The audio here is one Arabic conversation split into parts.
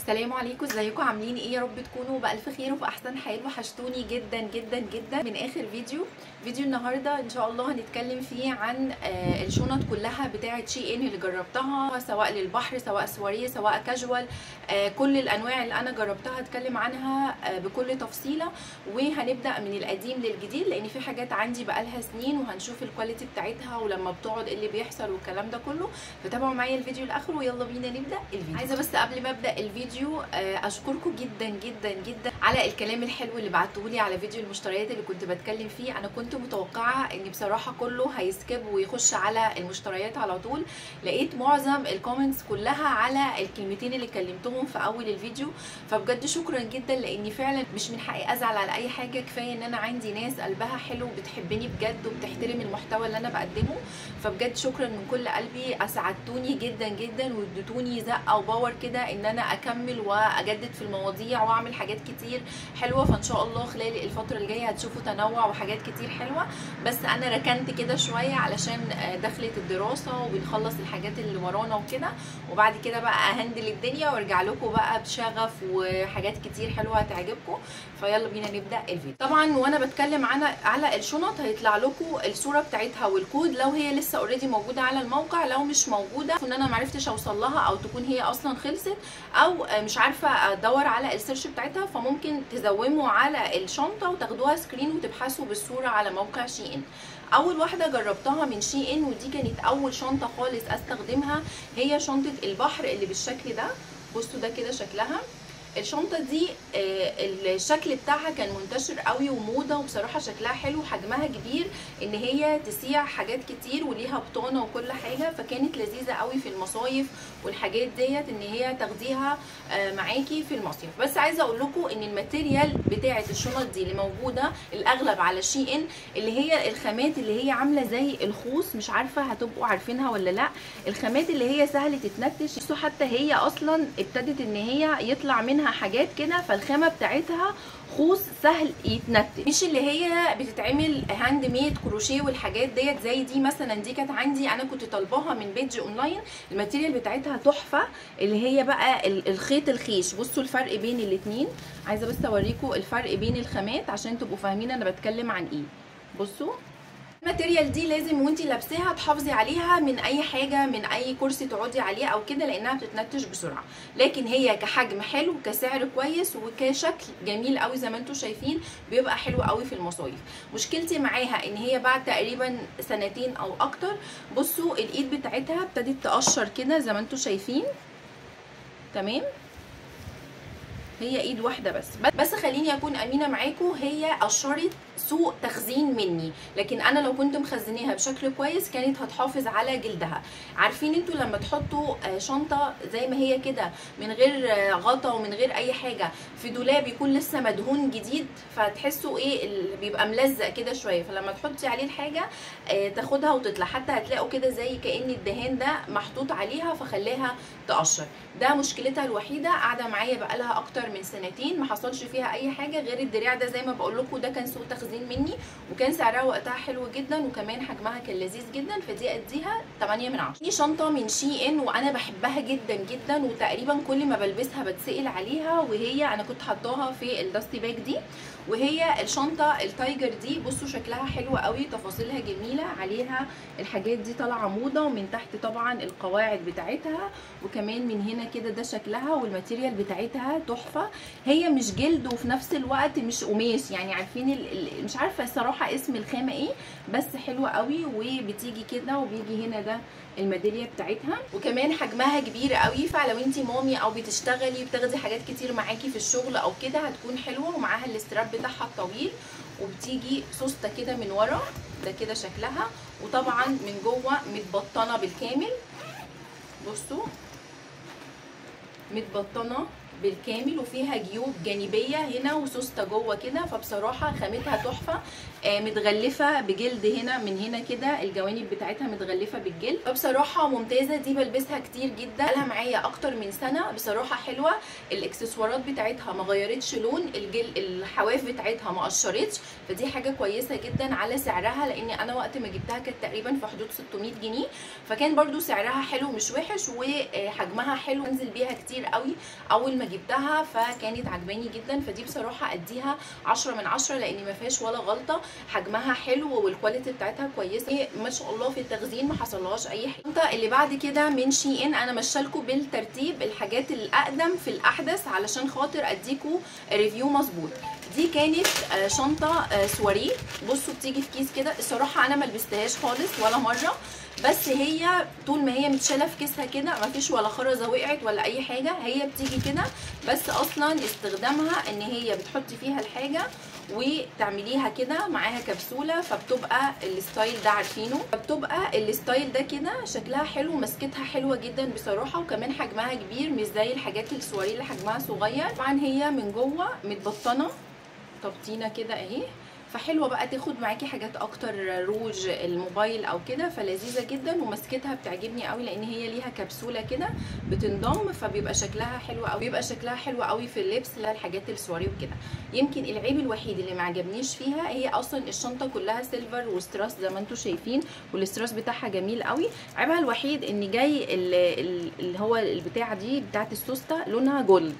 السلام عليكم، ازيكم عاملين ايه؟ يا رب تكونوا بالف خير وفي احسن حال. وحشتوني جدا جدا جدا من اخر فيديو النهارده ان شاء الله هنتكلم فيه عن الشنط كلها بتاعه شي ان اللي جربتها، سواء للبحر سواء سواريه سواء كاجوال. كل الانواع اللي انا جربتها هتكلم عنها بكل تفصيله، وهنبدا من القديم للجديد لان في حاجات عندي بقالها سنين وهنشوف الكواليتي بتاعتها ولما بتقعد ايه اللي بيحصل والكلام ده كله. فتابعوا معايا الفيديو لاخره ويلا بينا نبدا الفيديو. عايزه بس قبل ما ابدا الفيديو اشكركم جدا جدا جدا على الكلام الحلو اللي بعتوه لي على فيديو المشتريات اللي كنت بتكلم فيه. انا كنت متوقعه ان بصراحه كله هيسكيب ويخش على المشتريات على طول. لقيت معظم الكومنتس كلها على الكلمتين اللي كلمتهم في اول الفيديو، فبجد شكرا جدا لاني فعلا مش من حقي ازعل على اي حاجه. كفايه ان انا عندي ناس قلبها حلو وبتحبني بجد وبتحترم المحتوى اللي انا بقدمه، فبجد شكرا من كل قلبي. اسعدتوني جدا جدا واديتوني زقه وباور كده ان انا اكمل واجدد في المواضيع واعمل حاجات كتير حلوه. فان شاء الله خلال الفتره الجايه هتشوفوا تنوع وحاجات كتير حلوه. بس انا ركنت كده شويه علشان دخلت الدراسه وبنخلص الحاجات اللي ورانا وكده، وبعد كده بقى اهندل الدنيا وارجع لكم بقى بشغف وحاجات كتير حلوه هتعجبكم. فيلا بينا نبدا الفيديو. طبعا وانا بتكلم على الشنط هيطلع لكم الصوره بتاعتها والكود لو هي لسه اوريدي موجوده على الموقع. لو مش موجوده ان انا معرفتش اوصل لها او تكون هي اصلا خلصت او مش عارفه ادور على السيرش بتاعتها، فممكن تزوموا على الشنطه وتاخدوها سكرين وتبحثوا بالصوره على موقع شي ان. اول واحده جربتها من شي ان ودي كانت اول شنطه خالص استخدمها، هي شنطه البحر اللي بالشكل ده. بصوا ده كده شكلها. الشنطه دي الشكل بتاعها كان منتشر قوي وموضه، وبصراحه شكلها حلو، حجمها كبير ان هي تسيع حاجات كتير وليها بطانه وكل حاجه، فكانت لذيذه قوي في المصايف والحاجات ديت ان هي تاخديها معاكي في المصيف. بس عايزه اقول لكم ان الماتيريال بتاعه الشنط دي اللي موجوده الاغلب على شي ان اللي هي الخامات اللي هي عامله زي الخوص، مش عارفه هتبقوا عارفينها ولا لا. الخامات اللي هي سهله تتنتش، بصوا حتى هي اصلا ابتدت ان هي يطلع منها حاجات كده، فالخامه بتاعتها خوص سهل يتنتج، مش اللي هي بتتعمل هاند ميد كروشيه والحاجات ديت زي دي مثلا. دي كانت عندي انا كنت طالباها من بيج اونلاين، الماتيريال بتاعتها تحفه اللي هي بقى الخيط الخيش. بصوا الفرق بين الاتنين، عايزه بس اوريكم الفرق بين الخامات عشان تبقوا فاهمين انا بتكلم عن ايه. بصوا الماتيريال دي لازم وانتي لابساها تحافظي عليها من اي حاجه، من اي كرسي تقعدي عليه او كده، لانها بتتنتش بسرعه. لكن هي كحجم حلو، كسعر كويس، وكشكل جميل قوي زي ما انتم شايفين، بيبقى حلو قوي في المصايف. مشكلتي معاها ان هي بعد تقريبا سنتين او اكتر، بصوا الايد بتاعتها ابتدت تقشر كده زي ما انتم شايفين. تمام، هي ايد واحده بس خليني اكون امينه معاكم، هي قشرت سوء تخزين مني، لكن انا لو كنت مخزناها بشكل كويس كانت هتحافظ على جلدها. عارفين انتوا لما تحطوا شنطه زي ما هي كده من غير غطا ومن غير اي حاجه في دولاب يكون لسه مدهون جديد، فتحسوا ايه بيبقى ملزق كده شويه، فلما تحطي عليه الحاجه تاخدها وتطلع، حتى هتلاقوا كده زي كأن الدهان ده محطوط عليها فخليها تقشر. ده مشكلتها الوحيده، قاعده معايا بقالها اكتر من سنتين ما حصلش فيها اي حاجه غير الدراع ده زي ما بقول لكم، ده كان سوء تخزين مني وكان سعرها وقتها حلو جدا وكمان حجمها كان لذيذ جدا، فدي اديها 8 من 10. دي شنطه من شي ان وانا بحبها جدا جدا، وتقريبا كل ما بلبسها بتسأل عليها، وهي انا كنت حطاها في الداستي باج دي، وهي الشنطه التايجر دي. بصوا شكلها حلو قوي، تفاصيلها جميله عليها، الحاجات دي طالعه موضه، ومن تحت طبعا القواعد بتاعتها، وكمان من هنا كده ده شكلها، والماتيريال بتاعتها تحفه. هي مش جلد وفي نفس الوقت مش قماش، يعني عارفين مش عارفه الصراحه اسم الخامه ايه، بس حلوه قوي. وبتيجي كده وبيجي هنا ده الميداليه بتاعتها، وكمان حجمها كبير قوي، فلو انتي مامي او بتشتغلي بتاخدي حاجات كتير معاكي في الشغل او كده هتكون حلوه. ومعاها الاستراب بتاعها الطويل، وبتيجي سوسته كده من ورا، ده كده شكلها. وطبعا من جوه متبطنه بالكامل، بصوا متبطنه بالكامل وفيها جيوب جانبيه هنا وسوسته جوه كده، فبصراحه خامتها تحفه. متغلفه بجلد هنا من هنا كده، الجوانب بتاعتها متغلفه بالجلد، فبصراحه ممتازه. دي بلبسها كتير جدا، لها معايا اكتر من سنه، بصراحه حلوه. الاكسسوارات بتاعتها ما غيرتش لون، الحواف بتاعتها ما قشرتش، فدي حاجه كويسه جدا على سعرها، لان انا وقت ما جبتها كانت تقريبا في حدود 600 جنيه، فكان برده سعرها حلو مش وحش، وحجمها حلو، انزل بيها كتير قوي. اول ما جبتها فكانت عجباني جدا، فدي بصراحه اديها 10 من 10 لان ما فيهاش ولا غلطه، حجمها حلو والكواليتي بتاعتها كويسه ما شاء الله، في التخزين ما حصلهاش اي حاجه. الشنطه اللي بعد كده من شي ان، انا مشالكوا بالترتيب الحاجات الاقدم في الاحدث علشان خاطر اديكوا ريفيو مظبوط. دي كانت شنطه سواريه، بصوا بتيجي في كيس كده، الصراحه انا ما لبستهاش خالص ولا مره، بس هي طول ما هي متشاله في كيسها كده مفيش ولا خرزه وقعت ولا اي حاجه، هي بتيجي كده بس. اصلا استخدامها ان هي بتحطي فيها الحاجه وتعمليها كده معاها كبسوله، فبتبقى الستايل ده عارفينه، فبتبقى الستايل ده كده شكلها حلو، مسكتها حلوه جدا بصراحه، وكمان حجمها كبير مش زي الحاجات السواريه اللي حجمها صغير. طبعا هي من جوه متبطنه تبطينه كده اهي، فحلوه بقى تاخد معاكي حاجات اكتر، روج الموبايل او كده، فلذيذه جدا ومسكتها بتعجبني قوي لان هي ليها كبسوله كده بتنضم، فبيبقى شكلها حلو قوي، بيبقى شكلها حلو قوي في اللبس للحاجات السواري وكده. يمكن العيب الوحيد اللي ما عجبنيش فيها هي اصلا الشنطه كلها سيلفر وستراس زي ما انتم شايفين، والاستراس بتاعها جميل قوي. عيبها الوحيد ان جاي اللي هو البتاعه دي بتاعت السوسته لونها جولد،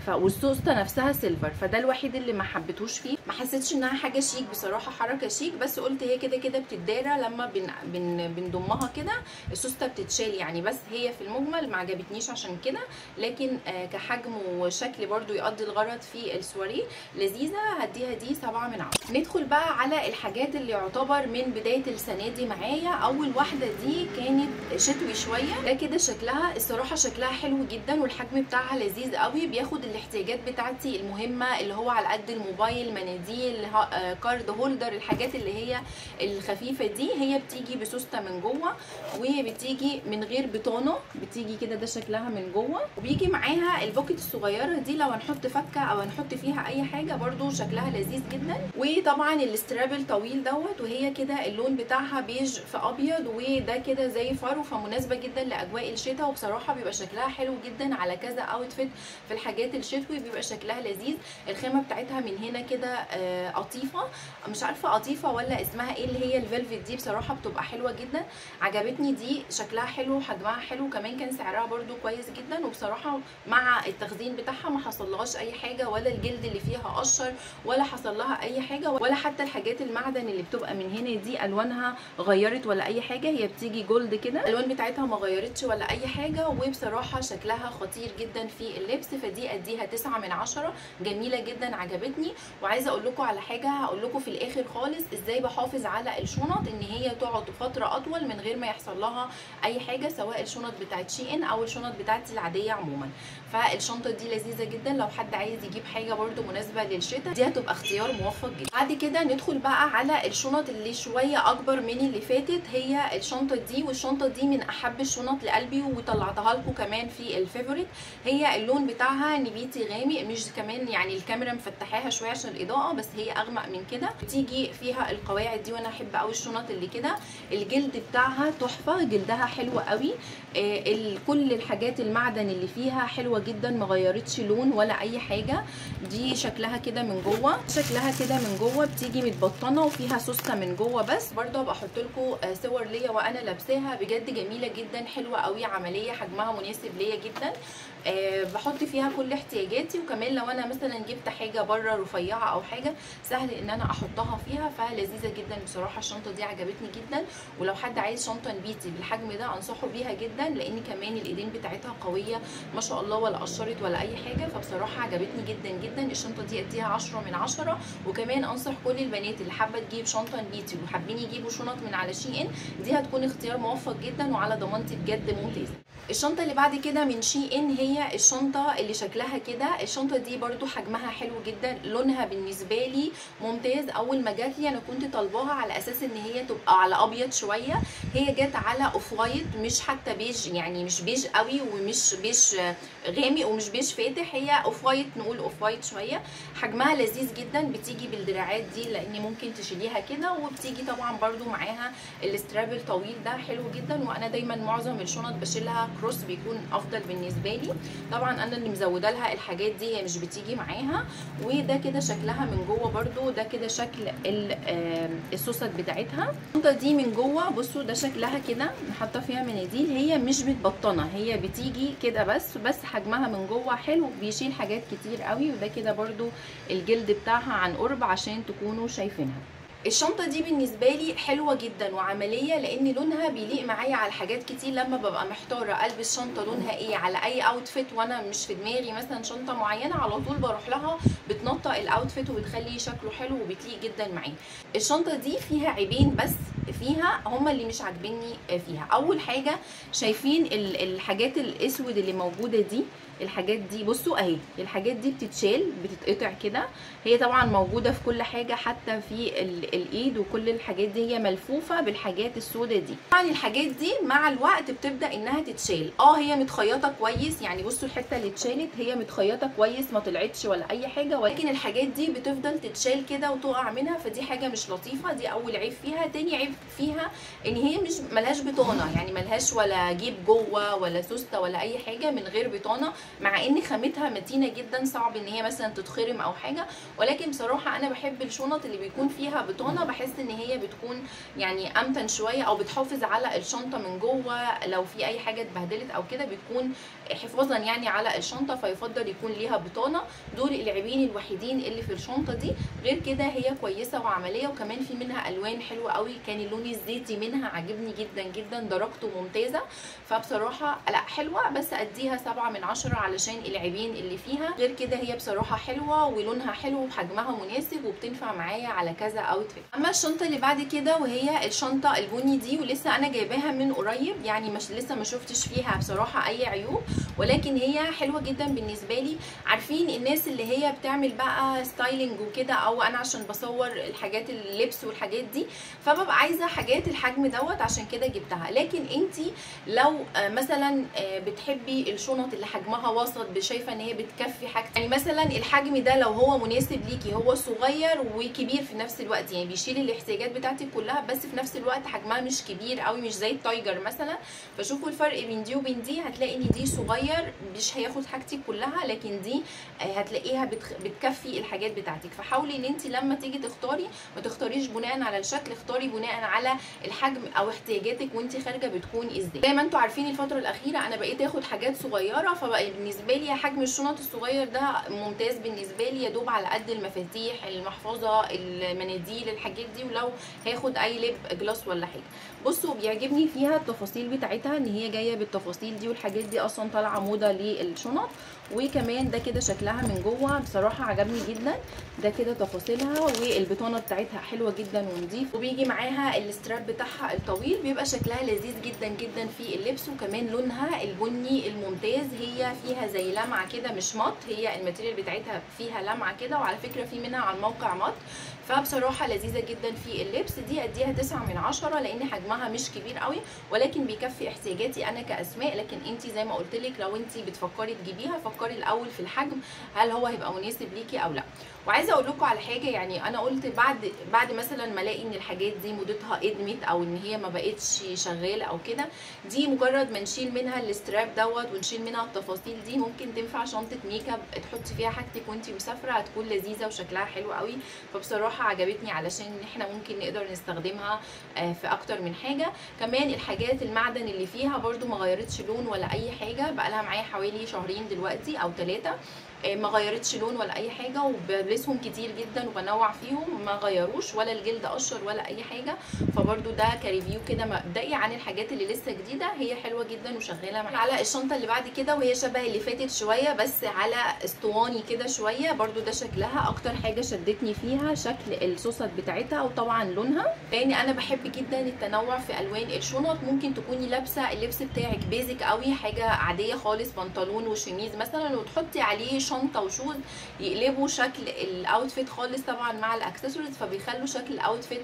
والسوسته نفسها سيلفر، فده الوحيد اللي ما حبيتهوش فيه، ما حسيتش انها حاجه شيك بصراحه، حركه شيك، بس قلت هي كده كده بتتدارى لما بنضمها كده السوسته بتتشال يعني، بس هي في المجمل ما عجبتنيش عشان كده، لكن كحجم وشكل برده يقضي الغرض في السواري لذيذه، هديها دي 7 من 10. ندخل بقى على الحاجات اللي يعتبر من بدايه السنه دي معايا. اول واحده دي كانت شتوي شويه، ده كده شكلها الصراحه شكلها حلو جدا، والحجم بتاعها لذيذ قوي، بياخد الاحتياجات بتاعتي المهمه اللي هو على قد الموبايل، مناديل، كارد هولدر، الحاجات اللي هي الخفيفه دي. هي بتيجي بسوسته من جوه وبتيجي من غير بطانه، بتيجي كده ده شكلها من جوه، وبيجي معاها البوكيت الصغيره دي لو هنحط فكه او هنحط فيها اي حاجه برده شكلها لذيذ جدا. وطبعا الاستراب الطويل دوت، وهي كده اللون بتاعها بيج في ابيض، وده كده زي فرو، فمناسبه جدا لاجواء الشتاء، وبصراحه بيبقى شكلها حلو جدا على كذا اوتفيت في الحاجات الشتوي، بيبقى شكلها لذيذ. الخامه بتاعتها من هنا كده قطيفه، مش عارفه قطيفه ولا اسمها ايه، اللي هي الفيلفت دي، بصراحه بتبقى حلوه جدا، عجبتني دي، شكلها حلو وحجمها حلو، كمان كان سعرها برده كويس جدا، وبصراحه مع التخزين بتاعها ما حصلهاش اي حاجه، ولا الجلد اللي فيها قشر ولا حصل لها اي حاجه، ولا حتى الحاجات المعدن اللي بتبقى من هنا دي الوانها غيرت ولا اي حاجه، هي بتيجي جولد كده، الالوان بتاعتها ما غيرتش ولا اي حاجه، وبصراحه شكلها خطير جدا في اللبس، فدي اديها 9 من 10، جميله جدا عجبتني. وعايزه اقول لكم على حاجه، هقول لكم في الاخر خالص ازاي بحافظ على الشنط ان هي تقعد فتره اطول من غير ما يحصل لها اي حاجه، سواء الشنط بتاعت شي ان او الشنط بتاعتي العاديه عموما. فالشنطه دي لذيذه جدا، لو حد عايز يجيب حاجه برده مناسبه للشتاء دي هتبقى اختيار موفق جدا. بعد كده ندخل بقى على الشنط اللي شويه اكبر من اللي فاتت، هي الشنطه دي، والشنطه دي من احب الشنط لقلبي، وطلعتها لكم كمان في الفيفوريت. هي اللون بتاعها نبيتي غامق، مش كمان يعني الكاميرا مفتحاها شويه عشان الاضاءه، بس هي اغمق من كده، بتيجي فيها القواعد دي، وانا احب قوي الشنط اللي كده. الجلد بتاعها تحفه، جلدها حلو قوي، كل الحاجات المعدن اللي فيها حلوه جدا، ما غيرتش لون ولا اي حاجه. دي شكلها كده من جوه، شكلها كده من جوه، بتيجي متبطنه وفيها سوسته من جوه، بس برده هبقى احط لكم صور ليا وانا لابساها، بجد جميله جدا، حلوه قوي، عمليه، حجمها مناسب ليا جدا، بحط فيها كل احتياجاتي، وكمان لو انا مثلا جبت حاجه بره رفيعه او حاجه سهل ان انا احطها فيها، فلذيذه جدا بصراحه. الشنطه دي عجبتني جدا، ولو حد عايز شنطه نبيتي بالحجم ده انصحه بيها جدا، لان كمان الايدين بتاعتها قويه ما شاء الله، ولا قشرت ولا اي حاجه، فبصراحه عجبتني جدا جدا. الشنطه دي اديها 10 من 10. وكمان انصح كل البنات اللي حابه تجيب شنطه نبيتي وحابين يجيبوا شنط من على شي ان، دي هتكون اختيار موفق جدا، وعلى ضمانتي بجد ممتازه. الشنطه اللي بعد كده من شي ان هي الشنطه اللي شكلها كده، الشنطه دي برده حجمها حلو جدا، لونها بالنسبه لي ممتاز. اول ما جات لي انا كنت طالباها على اساس ان هي تبقى على ابيض شويه، هي جت على اوف وايت، مش حتى بيج، يعني مش بيج قوي ومش بيج غامق ومش بيج فاتح، هي اوف وايت، نقول اوف وايت شويه. حجمها لذيذ جدا، بتيجي بالدراعات دي لان ممكن تشيليها كده، وبتيجي طبعا برده معاها الاستراب الطويل ده، حلو جدا. وانا دايما معظم الشنط بشيلها كروس بيكون افضل بالنسبه لي. طبعا انا اللي مزوده لها الحاجات دي، هي مش بتيجي معاها. وده كده شكلها من جوه برده، ده كده شكل السوست بتاعتها. الشنطه دي من جوه بصوا ده شكلها كده، حاطه فيها مناديل، هي مش متبطنه، هي بتيجي كده بس حجمها من جوه حلو، بيشيل حاجات كتير قوي. وده كده برده الجلد بتاعها عن قرب عشان تكونوا شايفينها. الشنطه دي بالنسبه لي حلوه جدا وعمليه، لان لونها بيليق معايا على حاجات كتير. لما ببقى محتاره البس شنطه لونها ايه على اي اوتفيت وانا مش في دماغي مثلا شنطه معينه، على طول بروح لها بتنطق الاوتفيت وبتخلي شكله حلو وبتليق جدا معايا. الشنطه دي فيها عيبين بس فيها هما اللي مش عاجبني فيها. اول حاجه شايفين الحاجات الاسود اللي موجوده دي، الحاجات دي بصوا اهي، الحاجات دي بتتشال بتتقطع كده. هي طبعا موجوده في كل حاجه حتى في الايد، وكل الحاجات دي هي ملفوفه بالحاجات السوداء دي. طبعا الحاجات دي مع الوقت بتبدا انها تتشال. هي متخيطه كويس، يعني بصوا الحته اللي اتشالت هي متخيطه كويس، ما طلعتش ولا اي حاجه، ولكن الحاجات دي بتفضل تتشال كده وتقع منها، فدي حاجه مش لطيفه. دي اول عيب فيها. تاني عيب فيها ان هي مش ملهاش بطانه، يعني ملهاش ولا جيب جوه ولا سوسته ولا اي حاجه، من غير بطانه، مع ان خامتها متينه جدا، صعب ان هي مثلا تتخرم او حاجه. ولكن بصراحه انا بحب الشنط اللي بيكون فيها بطانه، بحس ان هي بتكون يعني امتن شويه، او بتحافظ على الشنطه من جوه لو في اي حاجه اتبهدلت او كده، بتكون حفاظا يعني على الشنطه، فيفضل يكون ليها بطانه. دول العيبين الوحيدين اللي في الشنطه دي. غير كده هي كويسه وعمليه، وكمان في منها الوان حلوه قوي. كان اللون الزيتي منها عاجبني جدا جدا، درجته ممتازه. فبصراحه لا حلوه، بس اديها 7 من 10 علشان العيبين اللي فيها. غير كده هي بصراحه حلوه ولونها حلو وحجمها مناسب وبتنفع معايا على كذا اوتفيت. اما الشنطه اللي بعد كده وهي الشنطه البني دي، ولسه انا جايباها من قريب، يعني مش لسه ما شفتش فيها بصراحه اي عيوب، ولكن هي حلوه جدا بالنسبه لي. عارفين الناس اللي هي بتعمل بقى ستايلنج وكده، او انا عشان بصور الحاجات اللبس والحاجات دي، فببقى عايزه حاجات الحجم دوت، عشان كده جبتها. لكن انتي لو مثلا بتحبي الشنط اللي حجمها وسط، شايفه ان هي بتكفي حاجتك، يعني مثلا الحجم ده لو هو مناسب ليكي، هو صغير وكبير في نفس الوقت، يعني بيشيل الاحتياجات بتاعتك كلها، بس في نفس الوقت حجمها مش كبير قوي، مش زي التايجر مثلا. فشوفوا الفرق بين دي وبين دي، هتلاقي ان دي صغير مش هياخد حاجتك كلها، لكن دي هتلاقيها بتكفي الحاجات بتاعتك. فحاولي ان انت لما تيجي تختاري ما تختاريش بناء على الشكل، اختاري بناء على الحجم او احتياجاتك وانت خارجه بتكون ازاي. زي ما انتم عارفين الفتره الاخيره انا بقيت اخد حاجات صغيره، فبقى بالنسبه لي حجم الشنط الصغير ده ممتاز بالنسبه لي، يا دوب على قد المفاتيح، المحفظه، المناديل، الحاجات دي، ولو هاخد اي لب جلاس ولا حاجه. بصوا بيعجبني فيها التفاصيل بتاعتها، ان هي جايه بالتفاصيل دي، والحاجات دي اصلا طالعه موضه للشنط. وكمان ده كده شكلها من جوه بصراحه عجبني جدا، ده كده تفاصيلها، والبطانه بتاعتها حلوه جدا ونضيف، وبيجي معاها الستراب بتاعها الطويل، بيبقى شكلها لذيذ جدا جدا في اللبس. وكمان لونها البني الممتاز، هي فيها زي لمعه كده مش مط، هي الماتيريال بتاعتها فيها لمعه كده، وعلى فكره في منها على الموقع مط، فبصراحه لذيذه جدا في اللبس. دي اديها 9 من 10 لان حجمها مش كبير قوي، ولكن بيكفي احتياجاتي انا كاسماء. لكن انت زي ما قلت لك لو انت بتفكري تجيبيها، فكري الاول في الحجم، هل هو هيبقى مناسب ليكي او لا. وعايزه اقول لكم على حاجه، يعني انا قلت بعد مثلا ما الاقي ان الحاجات دي مدتها ادمت، او ان هي ما بقتش شغاله او كده، دي مجرد ما نشيل منها الاستراب دوت ونشيل منها التفاصيل دي، ممكن تنفع شنطه ميك اب تحطي فيها حاجتك وانت مسافره، هتكون لذيذه وشكلها حلو قوي. فبصراحه عجبتني علشان احنا ممكن نقدر نستخدمها في اكتر من حاجه. كمان الحاجات المعدن اللي فيها برده ما غيرتش لون ولا اي حاجه، بقى لها معايا حوالي شهرين دلوقتي او 3، ما غيرتش لون ولا اي حاجه، وبلبسهم كتير جدا وبنوع فيهم، ما غيروش ولا الجلد قشر ولا اي حاجه. فبرده ده كريفيو كده مبدئي عن الحاجات اللي لسه جديده، هي حلوه جدا وشغاله معايا. على الشنطه اللي بعد كده، وهي شبه اللي فاتت شويه بس على اسطواني كده شويه، برده ده شكلها اكتر حاجه شدتني فيها، شكل السوست بتاعتها وطبعا لونها، لان انا بحب جدا التنوع في الوان الشنط. ممكن تكوني لابسه اللبس بتاعك بيزك قوي، حاجه عاديه خالص، بنطلون وشميز مثلا، وتحطي عليه شنطه وشوز يقلبوا شكل الاوتفيت خالص طبعا مع الاكسسوارز، فبيخلوا شكل الاوتفيت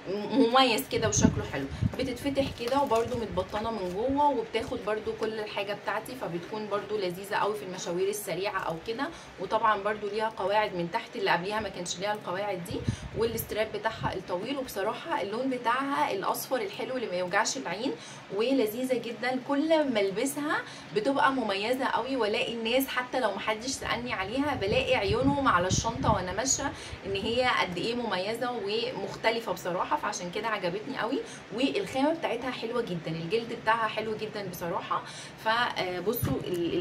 مميز كده وشكله حلو. بتتفتح كده وبرده متبطنه من جوه، وبتاخد برده كل الحاجه بتاعتي، فبتكون برده لذيذه قوي في المشاوير السريعه او كده. وطبعا برده ليها قواعد من تحت، اللي قبليها ما كانش ليها القواعد دي، والاستراب بتاعها الطويل. وبصراحه اللون بتاعها الاصفر الحلو اللي ما يوجعش العين، ولذيذه جدا. كل ما البسها بتبقى مميزه قوي، والاقي الناس حتى لو محدش سالني عليها بلاقي عيونهم على الشنطه وانا ماشيه ان هي قد ايه مميزه ومختلفه بصراحه، فعشان كده عجبتني قوي. والخامه بتاعتها حلوه جدا، الجلد بتاعها حلو جدا بصراحه. فبصوا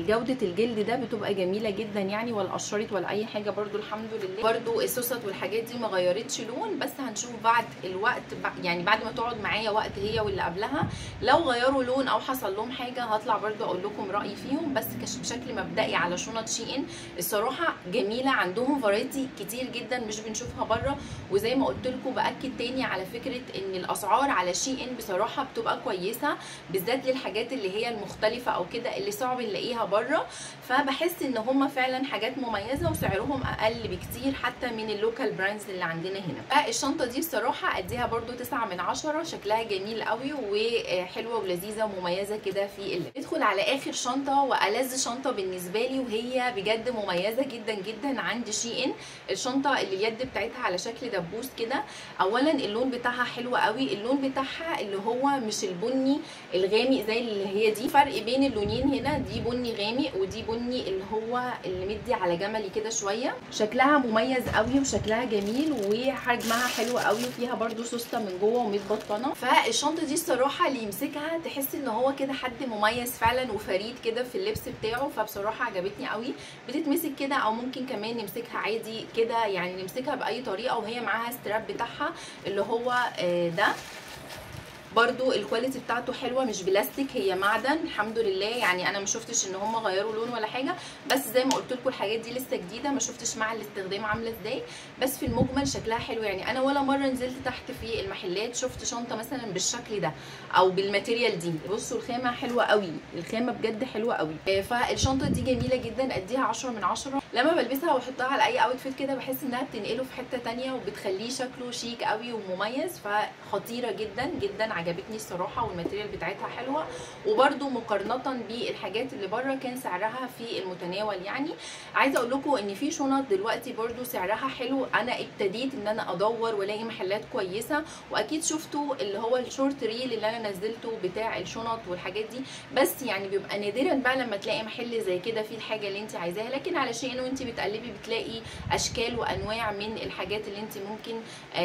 جوده الجلد ده بتبقى جميله جدا يعني، ولا قشرت ولا اي حاجه برده الحمد لله. برده السوست والحاجات دي ما غيرتش لون، بس هنشوف بعد الوقت يعني بعد ما تقعد معايا وقت هي واللي قبلها، لو غيروا لون او حصل لهم حاجه هطلع برده اقول لكم رايي فيهم. بس بشكل مبدئي على شنط شي ان الصراحه جميله، عندهم فرايتي كتير جدا مش بنشوفها بره. وزي ما قلت لكم باكد تاني على فكره ان الاسعار على شي ان بصراحه بتبقى كويسه، بالذات للحاجات اللي هي المختلفه او كده اللي صعب نلاقيها بره. فبحس ان هم فعلا حاجات مميزه وسعرهم اقل بكتير حتى من اللوكال براندز اللي عندنا هنا. فالشنطه دي بصراحه اديها برده 9 من 10، شكلها جميل قوي وحلوه ولذيذه ومميزه كده في اللبس. ندخل على اخر شنطه والذ شنطه بالنسبه لي، وهي بجد مميزه جدا جدا عند شي ان. الشنطه اللي اليد بتاعتها على شكل دبوس كده. اولا اللون بتاعها حلو قوي، اللون بتاعها اللي هو مش البني الغامق زي اللي هي دي، فرق بين اللونين هنا، دي بني غامق ودي بني اللي هو اللي مدي على جملي كده شويه. شكلها مميز قوي وشكلها جميل وحجمها حلو قوي، وفيها برده سوسته من جوه ومتبطنه. فالشنطه دي الصراحه اللي يمسكها تحس ان هو كده حد مميز فعلا وفريد كده في اللبس بتاعه، فبصراحه عجبتني قوي. بتتمسك كده او ممكن كمان نمسكها عادي كده، يعني نمسكها باي طريقه وهي معاها ستراب بتاعها اللي هو ده. برضو الكواليتي بتاعته حلوه، مش بلاستيك، هي معدن الحمد لله. يعني انا ما شفتش ان هم غيروا لون ولا حاجه، بس زي ما قلت لكم الحاجات دي لسه جديده، ما شفتش مع الاستخدام عامله ازاي. بس في المجمل شكلها حلو يعني. انا ولا مره نزلت تحت في المحلات شفت شنطه مثلا بالشكل ده او بالماتيريال دي. بصوا الخامه حلوه قوي، الخامه بجد حلوه قوي. فالشنطه دي جميله جدا، اديها 10 من 10. لما بلبسها واحطها على اي اوتفيت كده بحس انها بتنقله في حته ثانيه وبتخليه شكله شيك قوي ومميز. فخطيره جدا جدا، عجبتني الصراحه، والماتيريال بتاعتها حلوه. وبرده مقارنه بالحاجات اللي بره كان سعرها في المتناول. يعني عايزه اقول لكم ان في شنط دلوقتي برده سعرها حلو، انا ابتديت ان انا ادور والاقي محلات كويسه. واكيد شفتوا اللي هو الشورت ريل اللي انا نزلته بتاع الشنط والحاجات دي، بس يعني بيبقى نادرا بقى لما تلاقي محل زي كده فيه الحاجه اللي انت عايزاها. لكن على شيء انه انت بتقلبي بتلاقي اشكال وانواع من الحاجات اللي انت ممكن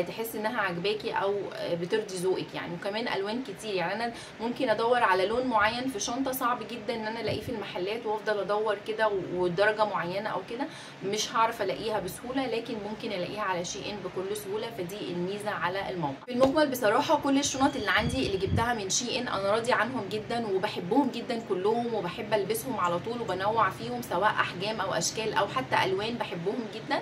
تحسي انها عجباكي او بترضي ذوقك يعني. وكمان الوان كتير، يعني انا ممكن ادور على لون معين في شنطه صعب جدا ان انا الاقيه في المحلات، وافضل ادور كده ودرجه معينه او كده مش هعرف الاقيها بسهوله، لكن ممكن الاقيها على شي ان بكل سهوله. فدي الميزه على الموقع. في المجمل بصراحه كل الشنط اللي عندي اللي جبتها من شي ان انا راضيه عنهم جدا وبحبهم جدا كلهم، وبحب البسهم على طول وبنوع فيهم سواء احجام او اشكال او حتى الوان، بحبهم جدا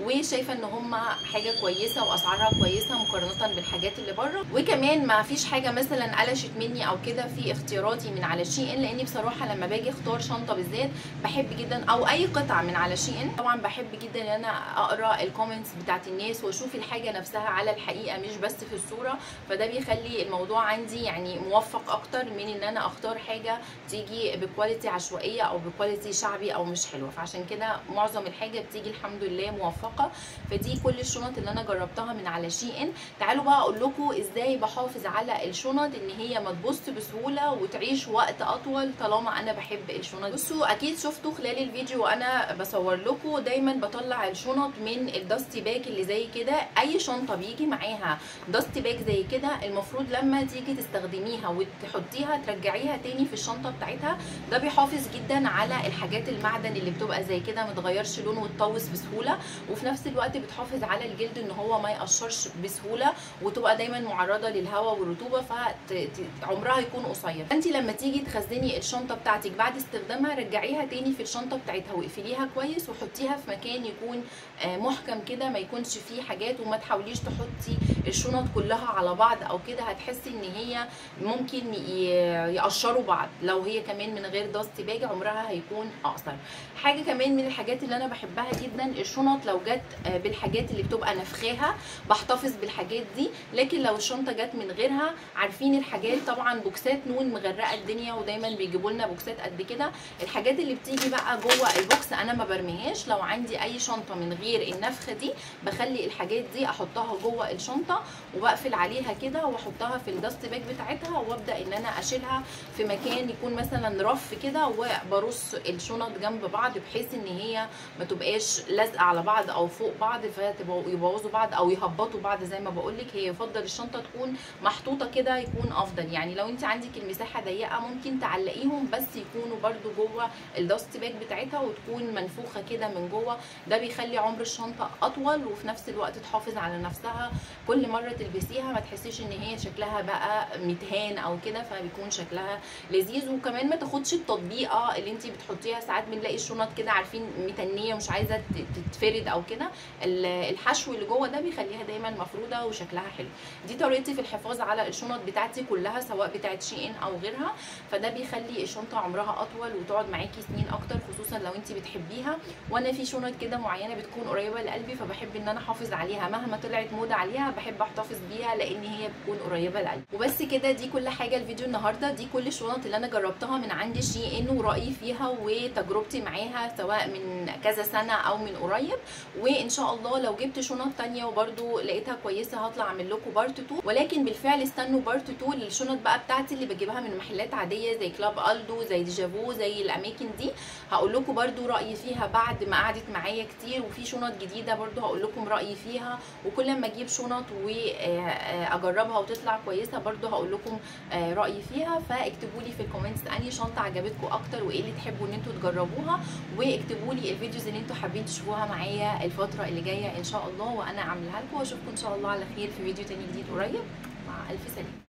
وشايفه ان هم حاجه كويسه واسعارها كويسه مقارنه بالحاجات اللي بره. وكمان ما فيش حاجه مثلا قلشت مني او كده في اختياراتي من على شي ان، لاني بصراحه لما باجي اختار شنطه بالذات بحب جدا او اي قطعه من على شي ان طبعا بحب جدا ان انا اقرا الكومنتس بتاعت الناس واشوف الحاجه نفسها على الحقيقه مش بس في الصوره. فده بيخلي الموضوع عندي يعني موفق اكتر من ان انا اختار حاجه تيجي بكواليتي عشوائيه او بكواليتي شعبي او مش حلوه. فعشان كده معظم الحاجه بتيجي الحمد لله موفقه. فدي كل الشنط اللي انا جربتها من على شي ان. تعالوا بقى اقول لكم ازاي بحافظ على الشنط ان هي ما تبص بسهوله وتعيش وقت اطول طالما انا بحب الشنط. بصوا اكيد شفتوا خلال الفيديو وانا بصور لكم دايما بطلع الشنط من الداستي باك اللي زي كده. اي شنطه بيجي معاها داستي باك زي كده المفروض لما تيجي تستخدميها وتحطيها ترجعيها تاني في الشنطه بتاعتها. ده بيحافظ جدا على الحاجات المعدن اللي بتبقى زي كده ما تغيرش لونه وتطوس بسهوله، وفي نفس الوقت بتحافظ على الجلد ان هو ما يقشرش بسهوله وتبقى دايما معرضه للهواء والرطوبه. رطوبه فعمرها يكون قصير. انت لما تيجي تخزني الشنطه بتاعتك بعد استخدامها رجعيها تاني في الشنطه بتاعتها واقفليها كويس وحطيها في مكان يكون محكم كده، ما يكونش فيه حاجات، وما تحاوليش تحطي الشنط كلها على بعض او كده، هتحسي ان هي ممكن يقشروا بعض. لو هي كمان من غير داست باج عمرها هيكون اقصر. حاجه كمان من الحاجات اللي انا بحبها جدا الشنط لو جت بالحاجات اللي بتبقى نفخاها بحتفظ بالحاجات دي، لكن لو الشنطه جت من غيرها، عارفين الحاجات طبعا بوكسات نون مغرقه الدنيا ودايما بيجيبوا لنا بوكسات قد كده، الحاجات اللي بتيجي بقى جوه البوكس انا ما برميهاش. لو عندي اي شنطه من غير النفخه دي بخلي الحاجات دي احطها جوه الشنطه وبقفل عليها كده واحطها في الدست باج بتاعتها، وابدا ان انا اشيلها في مكان يكون مثلا رف كده، وبرص الشنط جنب بعض بحيث ان هي ما تبقاش لازقه على بعض او فوق بعض فيبوظوا بعض او يهبطوا بعض. زي ما بقول لك هي يفضل الشنطه تكون محطوطه كده يكون افضل. يعني لو انت عندك المساحه ضيقه ممكن تعلقيهم بس يكونوا برده جوه الدست باج بتاعتها وتكون منفوخه كده من جوه، ده بيخلي عمر الشنطه اطول وفي نفس الوقت تحافظ على نفسها. كل مره تلبسيها ما تحسيش ان هي شكلها بقى متهان او كده، فبيكون شكلها لذيذ. وكمان ما تاخدش التطبيقه اللي انت بتحطيها، ساعات بنلاقي الشنط كده عارفين متنيه ومش عايزه تتفرد او كده، الحشو اللي جوه ده بيخليها دايما مفروده وشكلها حلو. دي طريقتي في الحفاظ على الشنط بتاعتي كلها سواء بتاعت شي ان او غيرها، فده بيخلي الشنطه عمرها اطول وتقعد معاكي سنين اكتر، خصوصا لو انت بتحبيها. وانا في شنط كده معينه بتكون قريبه لقلبي فبحب ان انا احافظ عليها مهما طلعت موضه عليها، بحب احتفظ بيها لان هي بتكون قريبه لقلبي. وبس كده، دي كل حاجه الفيديو النهارده. دي كل الشنط اللي انا جربتها من عند شي ان ورايي فيها وتجربتي معاها سواء من كذا سنه او من قريب. وان شاء الله لو جبت شنط تانية وبرده لقيتها كويسه هطلع اعمل لكم بارت 2، ولكن بالفعل استنوا بارت 2 للشنط بقى بتاعتي اللي بجيبها من محلات عاديه زي كلاب الدو زي ديجافو زي الاماكن دي. هقول لكم برده رايي فيها بعد ما قعدت معايا كتير، وفي شنط جديده برده هقول لكم رايي فيها. وكل ما اجيب شنط واجربها وتطلع كويسه برده هقول لكم رايي فيها. فاكتبوا لي في الكومنتس انهي شنطه عجبتكم اكتر وايه اللي تحبوا ان انتوا تجربوها، واكتبوا لي الفيديوز اللي انتوا حابين تشوفوها معايا الفتره اللي جايه ان شاء الله وانا اعملها لكم. واشوفكم ان شاء الله على خير في فيديو تاني جديد قريب. مع الف سلامه.